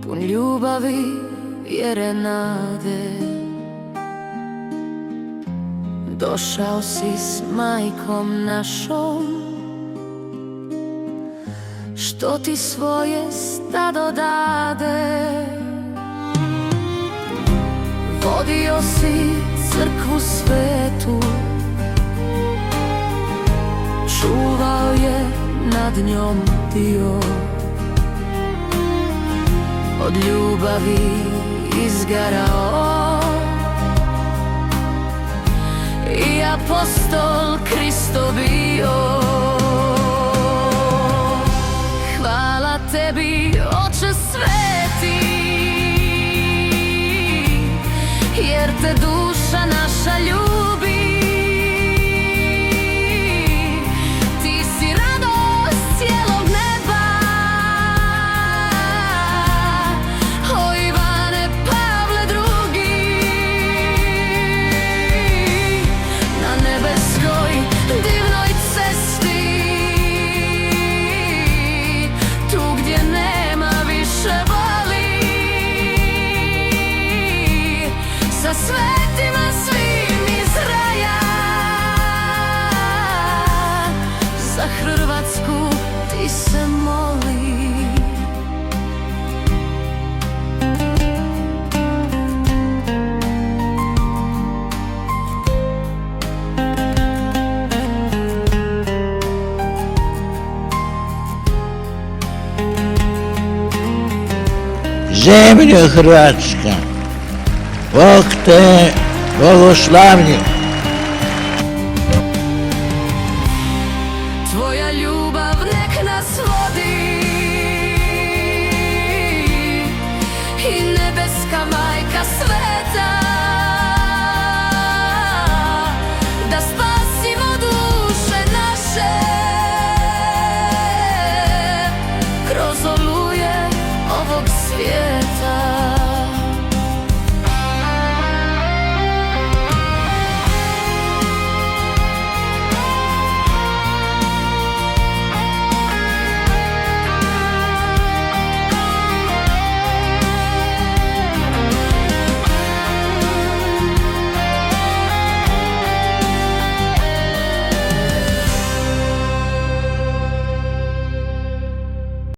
pun ljubavi, vjere, nade. Došao si s majkom našom, što ti svoje stado dade. Vodio si crkvu svetu, čuvao je nad njom dio. Od ljubavi izgarao i apostol Kristo bio. Hvala tebi, Oče sveti, jer te duša naša ljubi. Ti si radost cijelog neba, o Ivane Pavle II. Na nebeskoj divnoj cesti, tu gdje nema više boli, sa svetima svim iz raja, za Hrvatsku ti se moli. Zemljo Hrvatska, Bog te blagoslavlja.